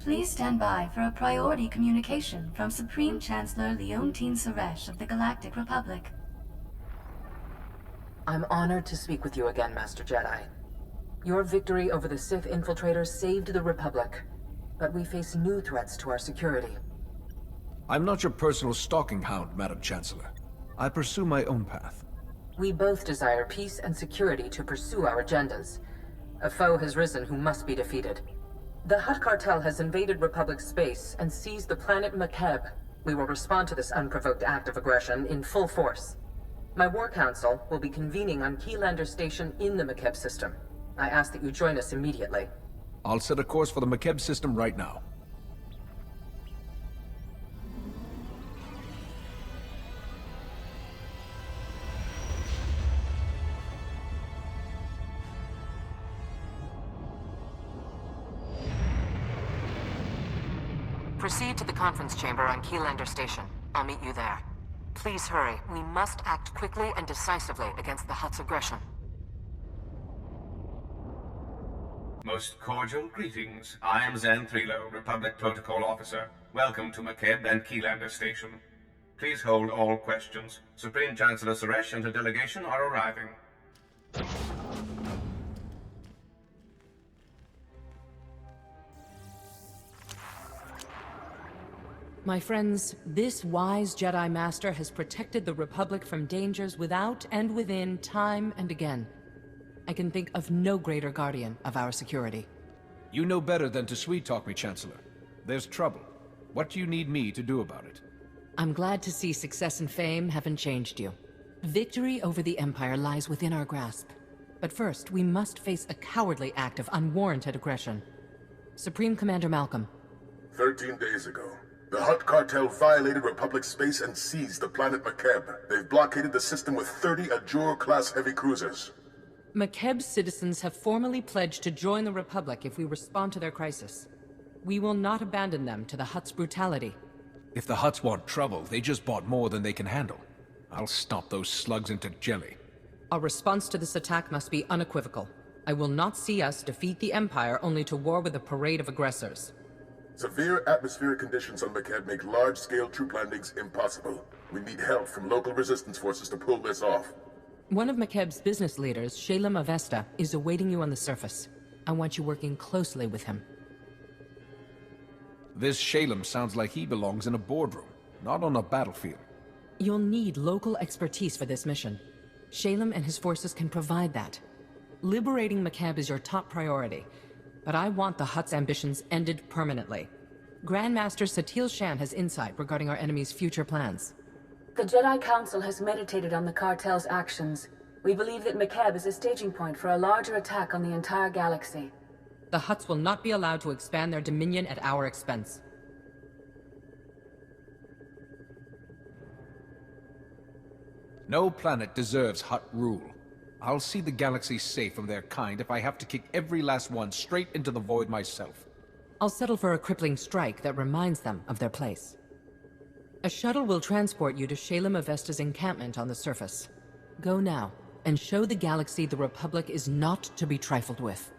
Please stand by for a priority communication from Supreme Chancellor Leontine Suresh of the Galactic Republic. I'm honored to speak with you again, Master Jedi. Your victory over the Sith infiltrators saved the Republic, but we face new threats to our security. I'm not your personal stalking hound, Madam Chancellor. I pursue my own path. We both desire peace and security to pursue our agendas. A foe has risen who must be defeated. The Hutt cartel has invaded Republic space and seized the planet Makeb. We will respond to this unprovoked act of aggression in full force. My War Council will be convening on Keylander Station in the Makeb system. I ask that you join us immediately. I'll set a course for the Makeb system right now. Proceed to the conference chamber on Keylander Station. I'll meet you there. Please hurry. We must act quickly and decisively against the Hutt's aggression. Most cordial greetings. I am Xanthrilo, Republic Protocol Officer. Welcome to Makeb and Keylander Station. Please hold all questions. Supreme Chancellor Suresh and her delegation are arriving. My friends, this wise Jedi Master has protected the Republic from dangers without and within time and again. I can think of no greater guardian of our security. You know better than to sweet-talk me, Chancellor. There's trouble. What do you need me to do about it? I'm glad to see success and fame haven't changed you. Victory over the Empire lies within our grasp. But first, we must face a cowardly act of unwarranted aggression. Supreme Commander Malcolm. 13 days ago, the Hutt cartel violated Republic space and seized the planet Makeb. They've blockaded the system with 30 Ajur-class heavy cruisers. Makeb's citizens have formally pledged to join the Republic if we respond to their crisis. We will not abandon them to the Hutt's brutality. If the Hutts want trouble, they just bought more than they can handle. I'll stomp those slugs into jelly. Our response to this attack must be unequivocal. I will not see us defeat the Empire only to war with a parade of aggressors. Severe atmospheric conditions on Makeb make large-scale troop landings impossible. We need help from local resistance forces to pull this off. One of Makeb's business leaders, Shalem Avesta, is awaiting you on the surface. I want you working closely with him. This Shalem sounds like he belongs in a boardroom, not on a battlefield. You'll need local expertise for this mission. Shalem and his forces can provide that. Liberating Makeb is your top priority, but I want the Hutt's ambitions ended permanently. Grandmaster Satil Shan has insight regarding our enemy's future plans. The Jedi Council has meditated on the cartel's actions. We believe that Makeb is a staging point for a larger attack on the entire galaxy. The Hutts will not be allowed to expand their dominion at our expense. No planet deserves Hutt rule. I'll see the galaxy safe from their kind if I have to kick every last one straight into the void myself. I'll settle for a crippling strike that reminds them of their place. A shuttle will transport you to Shalem Avesta's encampment on the surface. Go now, and show the galaxy the Republic is not to be trifled with.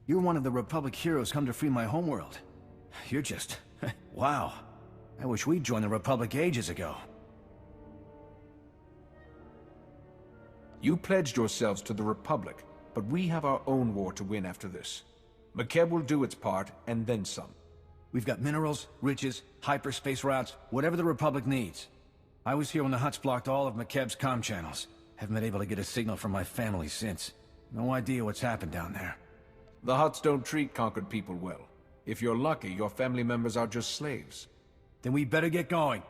You're one of the Republic heroes come to free my homeworld. You're just... wow. I wish we'd joined the Republic ages ago. You pledged yourselves to the Republic, but we have our own war to win after this. Makeb will do its part, and then some. We've got minerals, riches, hyperspace routes, whatever the Republic needs. I was here when the Hutts blocked all of Makeb's comm channels. Haven't been able to get a signal from my family since. No idea what's happened down there. The Hutts don't treat conquered people well. If you're lucky, your family members are just slaves. Then we better get going.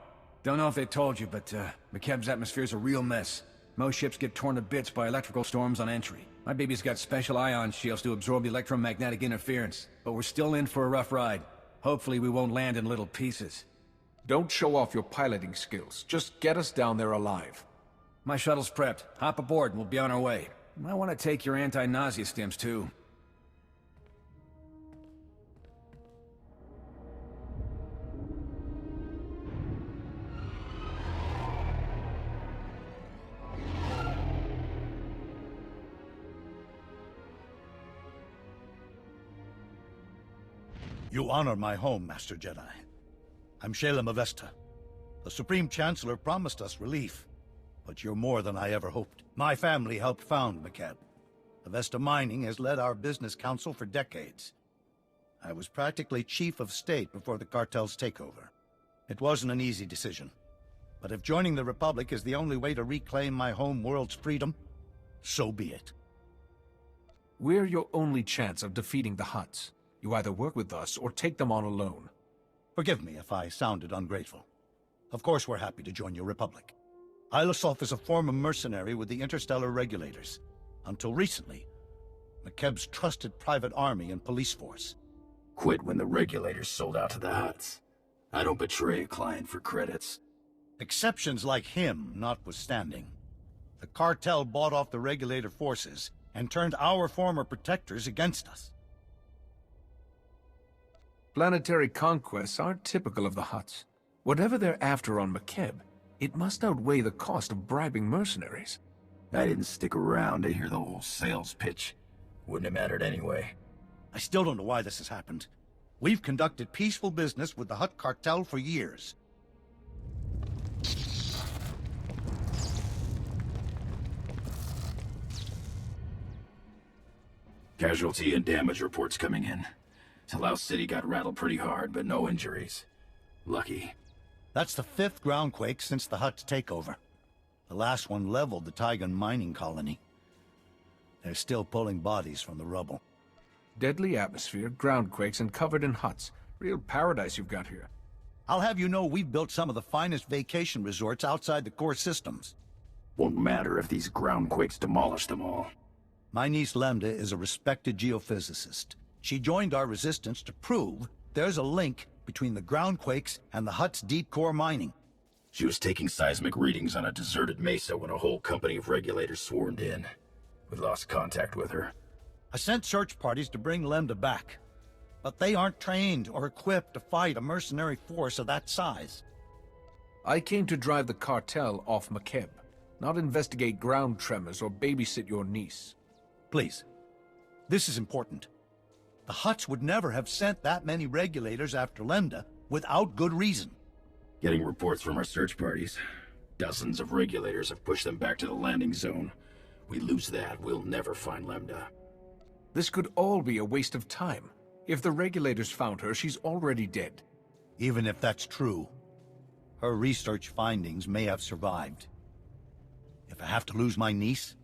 Don't know if they told you, but Makeb's atmosphere's a real mess. Most ships get torn to bits by electrical storms on entry. My baby's got special ion shields to absorb the electromagnetic interference, but we're still in for a rough ride. Hopefully we won't land in little pieces. Don't show off your piloting skills. Just get us down there alive. My shuttle's prepped. Hop aboard and we'll be on our way. I want to take your anti-nausea stims too. You honor my home, Master Jedi. I'm Shalem Avesta. The Supreme Chancellor promised us relief, but you're more than I ever hoped. My family helped found Makeb. Avesta Mining has led our business council for decades. I was practically chief of state before the cartel's takeover. It wasn't an easy decision, but if joining the Republic is the only way to reclaim my home world's freedom, so be it. We're your only chance of defeating the Hutts. You either work with us or take them on alone. Forgive me if I sounded ungrateful. Of course we're happy to join your Republic. Ilisov is a former mercenary with the Interstellar Regulators. Until recently, Makeb's trusted private army and police force. Quit when the Regulators sold out to the Hutts. I don't betray a client for credits. Exceptions like him notwithstanding. The cartel bought off the Regulator forces and turned our former protectors against us. Planetary conquests aren't typical of the Hutts. Whatever they're after on Makeb, it must outweigh the cost of bribing mercenaries. I didn't stick around to hear the whole sales pitch. Wouldn't have mattered anyway. I still don't know why this has happened. We've conducted peaceful business with the Hutt cartel for years. Casualty and damage reports coming in. Talau City got rattled pretty hard, but no injuries. Lucky. That's the 5th groundquake since the Hutt's takeover. The last one leveled the Taigan mining colony. They're still pulling bodies from the rubble. Deadly atmosphere, groundquakes, and covered in Hutts. Real paradise you've got here. I'll have you know we've built some of the finest vacation resorts outside the core systems. Won't matter if these groundquakes demolish them all. My niece Lemda is a respected geophysicist. She joined our resistance to prove there's a link between the groundquakes and the Hutt's deep core mining. She was taking seismic readings on a deserted mesa when a whole company of regulators swarmed in. We lost contact with her. I sent search parties to bring Lemda back, but they aren't trained or equipped to fight a mercenary force of that size. I came to drive the cartel off Makeb, not investigate ground tremors or babysit your niece. Please, this is important. The Hutts would never have sent that many regulators after Lemda without good reason. Getting reports from our search parties. Dozens of regulators have pushed them back to the landing zone. We lose that, we'll never find Lemda. This could all be a waste of time. If the regulators found her, she's already dead. Even if that's true, her research findings may have survived. If I have to lose my niece,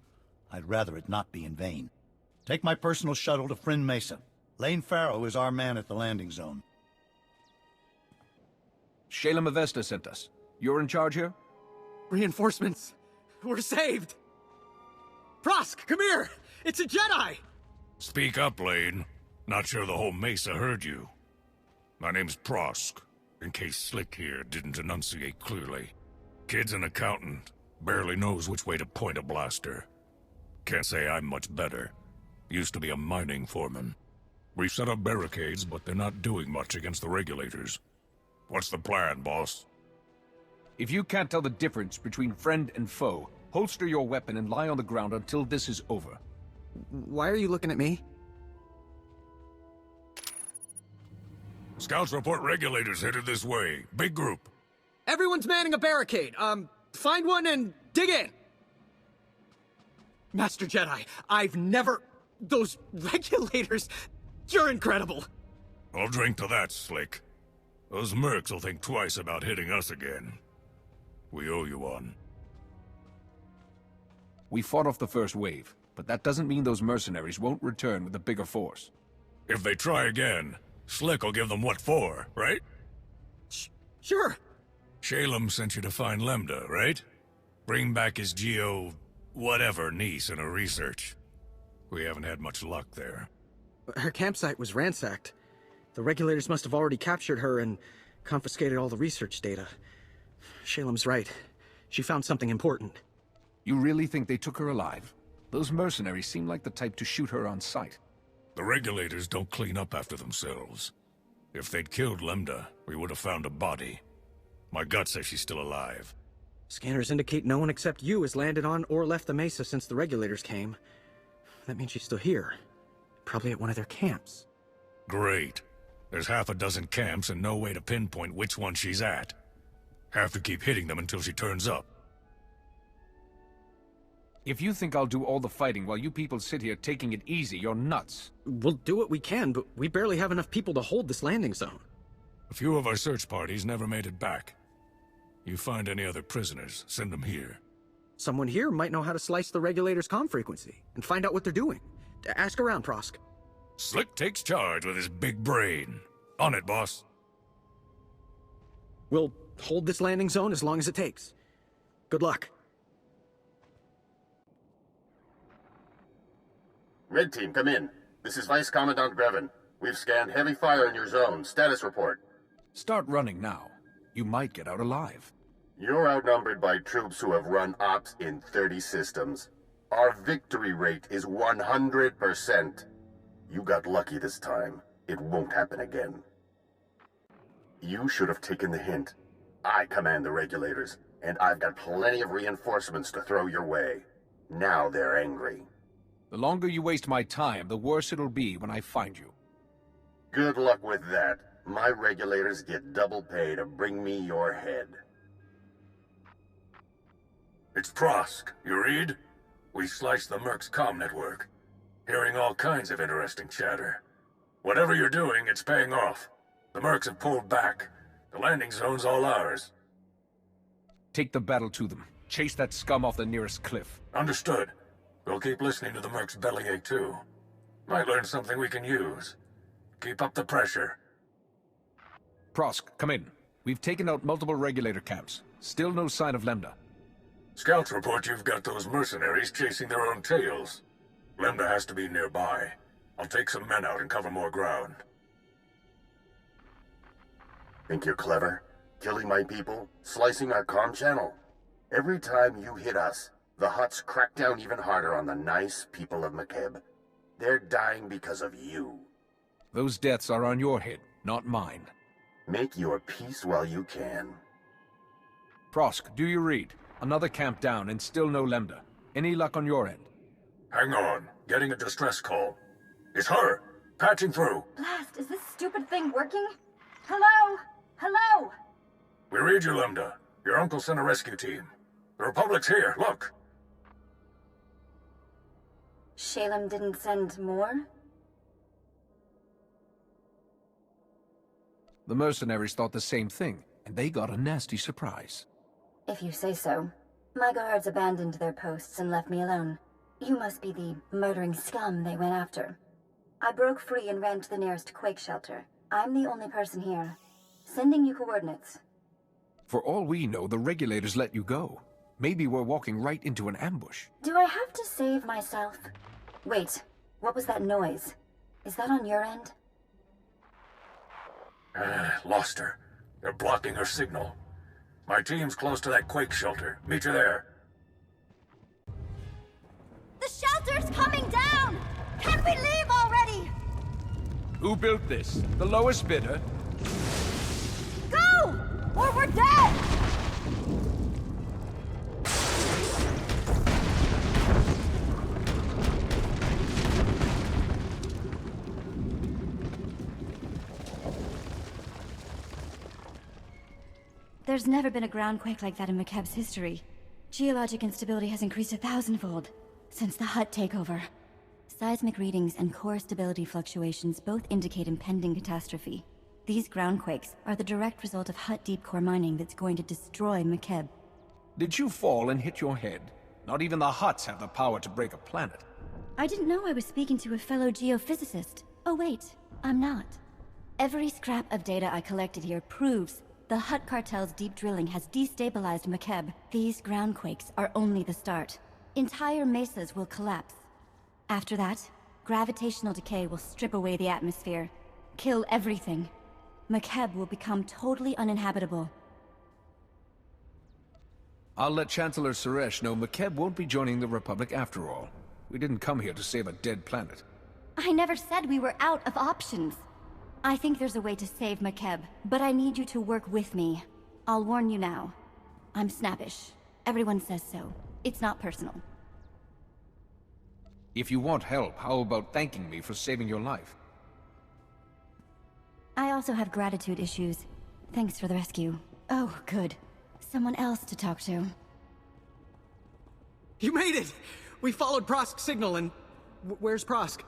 I'd rather it not be in vain. Take my personal shuttle to Friend Mesa. Lane Farrow is our man at the landing zone. Shalem Avesta sent us. You're in charge here? Reinforcements! We're saved! Prosk, come here! It's a Jedi! Speak up, Lane. Not sure the whole Mesa heard you. My name's Prosk, in case Slick here didn't enunciate clearly. Kid's an accountant. Barely knows which way to point a blaster. Can't say I'm much better. Used to be a mining foreman. We've set up barricades, but they're not doing much against the regulators. What's the plan, boss? If you can't tell the difference between friend and foe, holster your weapon and lie on the ground until this is over. Why are you looking at me? Scouts report regulators headed this way. Big group. Everyone's manning a barricade. Find one and dig in! Master Jedi, I've never... Those regulators... You're incredible! I'll drink to that, Slick. Those mercs will think twice about hitting us again. We owe you one. We fought off the first wave, but that doesn't mean those mercenaries won't return with a bigger force. If they try again, Slick will give them what for, right? Sure. Shalem sent you to find Lemda, right? Bring back his whatever niece in her research. We haven't had much luck there. Her campsite was ransacked. The regulators must have already captured her and confiscated all the research data. Shalem's right. She found something important. You really think they took her alive? Those mercenaries seem like the type to shoot her on sight. The regulators don't clean up after themselves. If they'd killed Lemda, we would have found a body. My gut says she's still alive. Scanners indicate no one except you has landed on or left the mesa since the regulators came. That means she's still here. Probably at one of their camps. Great. There's half a dozen camps and no way to pinpoint which one she's at. Have to keep hitting them until she turns up. If you think I'll do all the fighting while you people sit here taking it easy, you're nuts. We'll do what we can, but we barely have enough people to hold this landing zone. A few of our search parties never made it back. You find any other prisoners, send them here. Someone here might know how to slice the regulator's comm frequency and find out what they're doing. Ask around, Prosk. Slick takes charge with his big brain. On it, boss. We'll hold this landing zone as long as it takes. Good luck. Red Team, come in. This is Vice Commandant Grevin. We've scanned heavy fire in your zone. Status report. Start running now. You might get out alive. You're outnumbered by troops who have run ops in 30 systems. Our victory rate is 100%. You got lucky this time. It won't happen again. You should have taken the hint. I command the regulators, and I've got plenty of reinforcements to throw your way. Now they're angry. The longer you waste my time, the worse it'll be when I find you. Good luck with that. My regulators get double pay to bring me your head. It's Prosk. You read? We sliced the Merc's comm network. Hearing all kinds of interesting chatter. Whatever you're doing, it's paying off. The Mercs have pulled back. The landing zone's all ours. Take the battle to them. Chase that scum off the nearest cliff. Understood. We'll keep listening to the Merc's bellyache, too. Might learn something we can use. Keep up the pressure. Prosk, come in. We've taken out multiple regulator camps. Still no sign of Lambda. Scouts report you've got those mercenaries chasing their own tails. Lambda has to be nearby. I'll take some men out and cover more ground. Think you're clever? Killing my people? Slicing our comm channel? Every time you hit us, the Hutts crack down even harder on the nice people of Makeb. They're dying because of you. Those deaths are on your head, not mine. Make your peace while you can. Prosk, do you read? Another camp down and still no Lambda. Any luck on your end? Hang on. Getting a distress call. It's her! Patching through. Blast, is this stupid thing working? Hello? Hello? We read you, Lambda. Your uncle sent a rescue team. The Republic's here, look! Shalem didn't send more? The mercenaries thought the same thing, and they got a nasty surprise. If you say so. My guards abandoned their posts and left me alone. You must be the murdering scum they went after. I broke free and ran to the nearest quake shelter. I'm the only person here. Sending you coordinates. For all we know, the regulators let you go. Maybe we're walking right into an ambush. Do I have to save myself? Wait, what was that noise? Is that on your end? Lost her. They're blocking her signal. My team's close to that quake shelter. Meet you there. The shelter's coming down! Can we leave already? Who built this? The lowest bidder? Go! Or we're dead! There's never been a groundquake like that in Makeb's history. Geologic instability has increased 1,000-fold since the Hutt takeover. Seismic readings and core stability fluctuations both indicate impending catastrophe. These groundquakes are the direct result of Hutt deep core mining that's going to destroy Makeb. Did you fall and hit your head? Not even the Hutts have the power to break a planet. I didn't know I was speaking to a fellow geophysicist. Oh wait, I'm not. Every scrap of data I collected here proves the Hutt cartel's deep drilling has destabilized Makeb. These groundquakes are only the start. Entire mesas will collapse. After that, gravitational decay will strip away the atmosphere, kill everything. Makeb will become totally uninhabitable. I'll let Chancellor Suresh know Makeb won't be joining the Republic after all. We didn't come here to save a dead planet. I never said we were out of options. I think there's a way to save Makeb, but I need you to work with me. I'll warn you now. I'm snappish. Everyone says so. It's not personal. If you want help, how about thanking me for saving your life? I also have gratitude issues. Thanks for the rescue. Oh, good. Someone else to talk to. You made it! We followed Prosk's signal and... where's Prosk?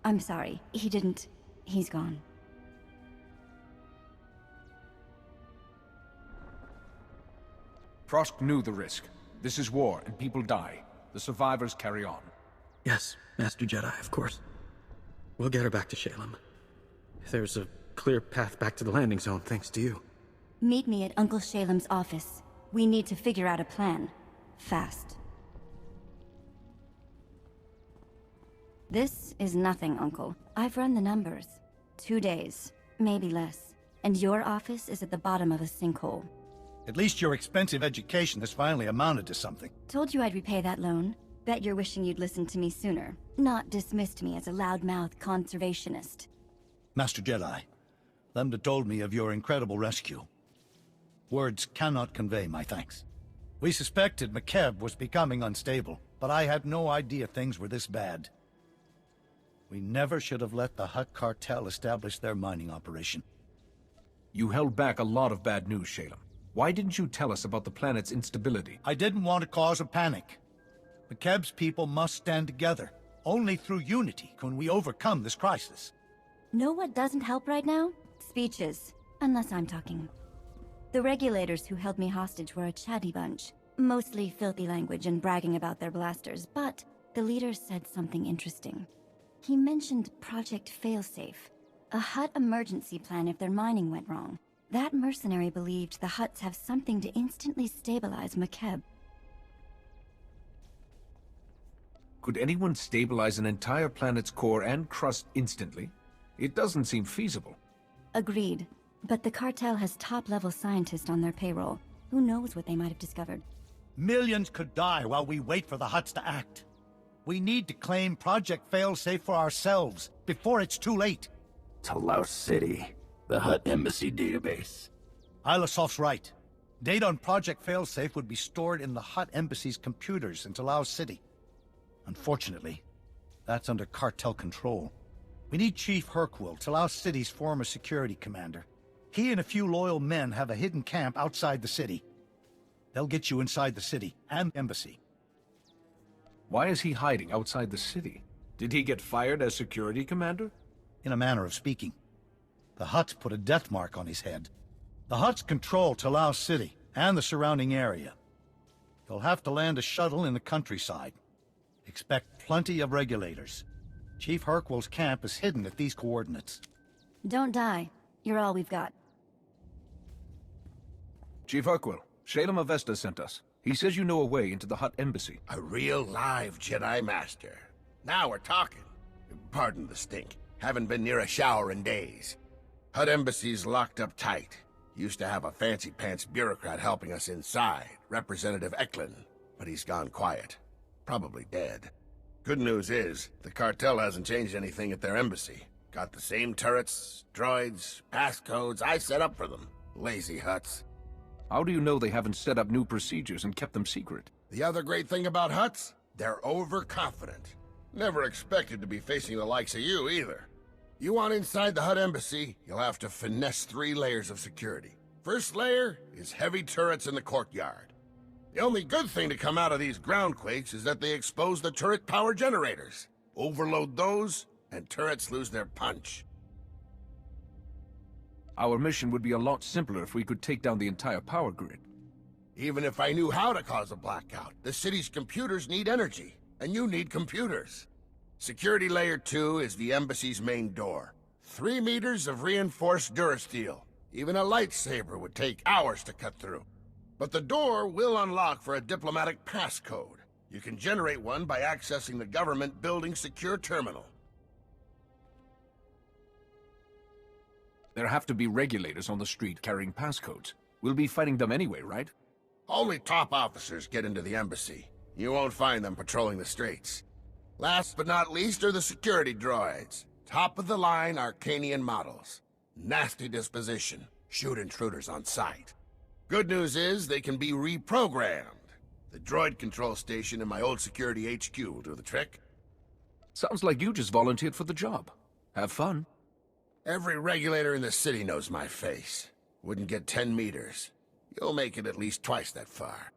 I'm sorry. He didn't... He's gone. Prosk knew the risk. This is war, and people die. The survivors carry on. Yes, Master Jedi, of course. We'll get her back to Shalem. There's a clear path back to the landing zone, thanks to you. Meet me at Uncle Shalem's office. We need to figure out a plan. Fast. This is nothing, Uncle. I've run the numbers. 2 days, maybe less. And your office is at the bottom of a sinkhole. At least your expensive education has finally amounted to something. Told you I'd repay that loan. Bet you're wishing you'd listened to me sooner. Not dismissed me as a loudmouth conservationist. Master Jedi, Lambda told me of your incredible rescue. Words cannot convey my thanks. We suspected Makeb was becoming unstable, but I had no idea things were this bad. We never should have let the Hutt cartel establish their mining operation. You held back a lot of bad news, Shalem. Why didn't you tell us about the planet's instability? I didn't want to cause a panic. Makeb's people must stand together. Only through unity can we overcome this crisis. Know what doesn't help right now? Speeches. Unless I'm talking. The regulators who held me hostage were a chatty bunch. Mostly filthy language and bragging about their blasters, but the leader said something interesting. He mentioned Project Failsafe, a Hutt emergency plan if their mining went wrong. That mercenary believed the Hutts have something to instantly stabilize Makeb. Could anyone stabilize an entire planet's core and crust instantly? It doesn't seem feasible. Agreed. But the cartel has top-level scientists on their payroll. Who knows what they might have discovered? Millions could die while we wait for the Hutts to act. We need to claim Project Failsafe for ourselves, before it's too late. Talos City, the Hutt Embassy database. Ilasof's right. Data on Project Failsafe would be stored in the Hutt Embassy's computers in Talos City. Unfortunately, that's under cartel control. We need Chief Hercule, Talos City's former security commander. He and a few loyal men have a hidden camp outside the city. They'll get you inside the city and embassy. Why is he hiding outside the city? Did he get fired as security commander? In a manner of speaking. The Hutts put a death mark on his head. The Hutts control Talos City and the surrounding area. You'll have to land a shuttle in the countryside. Expect plenty of regulators. Chief Hercule's camp is hidden at these coordinates. Don't die. You're all we've got. Chief Hercule, Shalem Avesta sent us. He says you know a way into the Hutt Embassy. A real live Jedi Master. Now we're talking. Pardon the stink. Haven't been near a shower in days. Hutt Embassy's locked up tight. Used to have a fancy-pants bureaucrat helping us inside, Representative Eklund, but he's gone quiet. Probably dead. Good news is, the cartel hasn't changed anything at their embassy. Got the same turrets, droids, passcodes I set up for them. Lazy Hutts. How do you know they haven't set up new procedures and kept them secret? The other great thing about Hutts? They're overconfident. Never expected to be facing the likes of you, either. You want inside the Hutt Embassy, you'll have to finesse 3 layers of security. First layer is heavy turrets in the courtyard. The only good thing to come out of these groundquakes is that they expose the turret power generators. Overload those, and turrets lose their punch. Our mission would be a lot simpler if we could take down the entire power grid. Even if I knew how to cause a blackout, the city's computers need energy, and you need computers. Security Layer 2 is the embassy's main door. 3 meters of reinforced durasteel. Even a lightsaber would take hours to cut through. But the door will unlock for a diplomatic passcode. You can generate one by accessing the government building's secure terminal. There have to be regulators on the street carrying passcodes. We'll be fighting them anyway, right? Only top officers get into the embassy. You won't find them patrolling the streets. Last but not least are the security droids. Top-of-the-line Arcanian models. Nasty disposition. Shoot intruders on sight. Good news is they can be reprogrammed. The droid control station in my old security HQ will do the trick. Sounds like you just volunteered for the job. Have fun. Every regulator in the city knows my face. Wouldn't get 10 meters. You'll make it at least twice that far.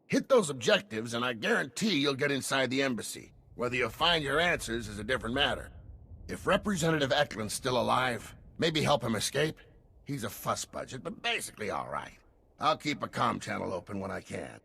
Hit those objectives, and I guarantee you'll get inside the embassy. Whether you find your answers is a different matter. If Representative Eklund's still alive, maybe help him escape? He's a fuss budget, but basically all right. I'll keep a comm channel open when I can.